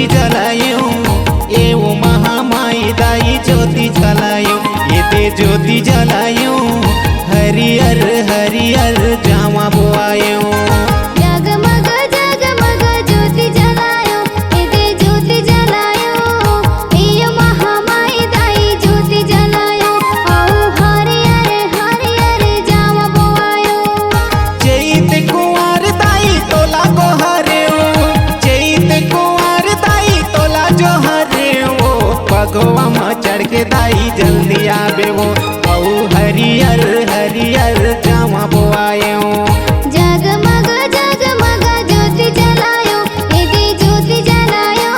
ज्योति जलायो ये वो महामाई दाई ज्योति जलायो ये ते ज्योति जलायो हरियर हरियर जावा बोआयो जगमग जगमग ज्योति जलायो ये ते ज्योति जलायो ये महामाई दाई ज्योति जलायो आओ हरियर हरियर जावा बोआयो चैत कुंवर दाई तोला को हरेओ चैत कुंवर दाई तोला जो हरेओ पगवा में चढ़ के दाई जल्दी आवे वो औ हरियर हरियर जावा बोआयो जगमग जगमग ज्योति जलायो ये ते ज्योति जलायो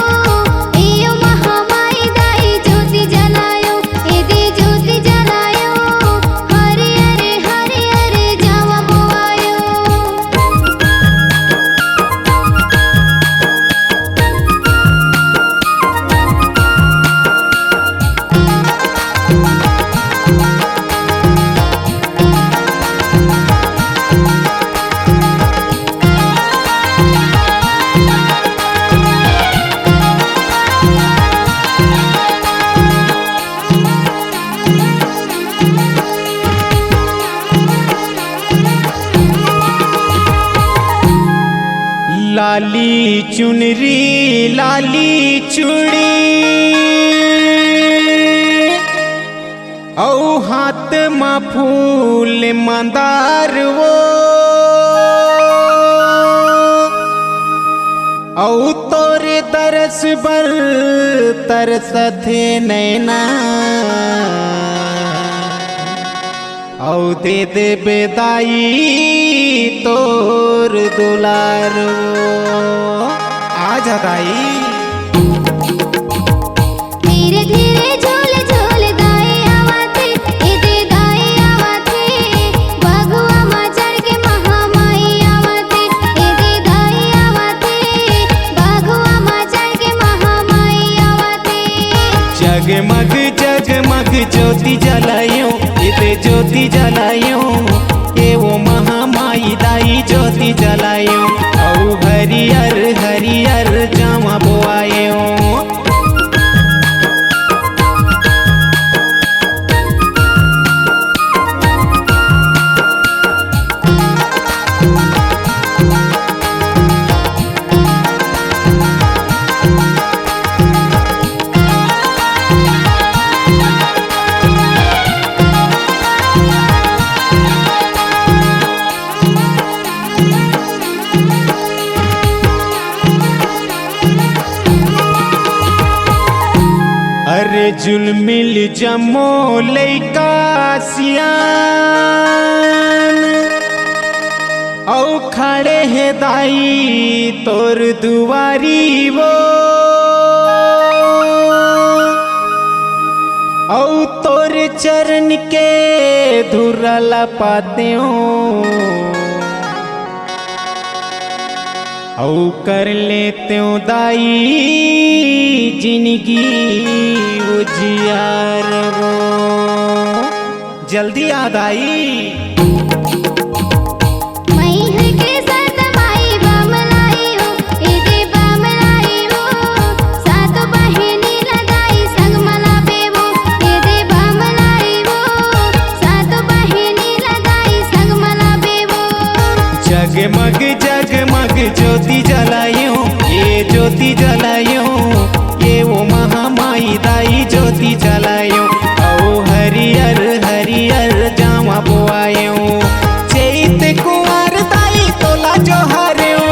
ये महामाई दाई ज्योति जलायो ये ते ज्योति जलायो हरियर हरियर जावा बोआयो लाली चुनरी लाली चूड़ी औ हाथ में फूल मंदार वो औ तोरे तरस बर तरसथे नैना औ दे दे बेदाई तोर दुलार आजा दाई धीरे धीरे झोले झोले दाई आवाथे ये ते दाई आवाथे बगुआ मा चढ़ के महामाई आवाथे ये ते दाई आवाथे बगुआ मा चढ़ के महामाई आवाथे जगमग जगमग ज्योति जलायो ये ते ज्योति जलायो ये वो महामाई दाई ज्योति जलायो औ हरियर हरियर जावा बोआयो अरे जुलमिल जमो लैका सियान औ खड़े है दाई तोर दुआरी वो औ तोर चरण के धुरला पाते हो औ कर लेते हो दाई जिंदगी उजियार वो जल्दी याद आई मैहर के साथ माई बमलाई हो ये ते बमलाई हो सात बहिनी लगाई संग मला बेवो ये ते बमलाई हो सात बहिनी लगाई संग मला बेवो जगमग जगमग ज्योति जलायो ये ज्योति जलायो ये वो महामाई दाई ज्योति जलायो औ हरियर हरियर जावा बोआयो चैत कुंवर दाई तोला जो हरेओ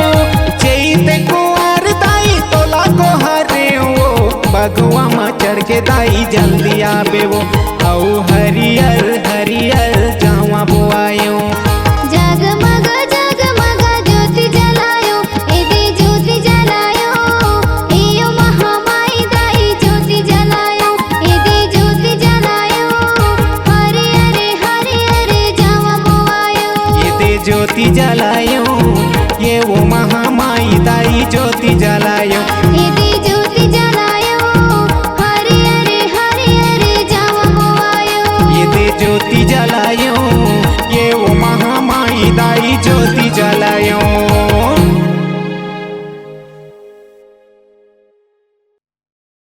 चैत कुंवर दाई तोला को हरेओ बगुआ में चढ़ के दाई जल्दी आवे वो औ हरियर हरियर जावा बोआयो जगमग जगमग ज्योति जलायो ये ते ज्योति जलायो ये महामाई दाई ज्योति जलायो ये ते ज्योति जलायो हरियर हरियर जावा बोआयो ये ते ज्योति जलायो ये वो महामाई दाई ज्योति जलायो ये ते ज्योति जलायो हरियर हरियर जावा बोआयो ये ते ज्योति जलायो ये वो महामाई दाई ज्योति जलायो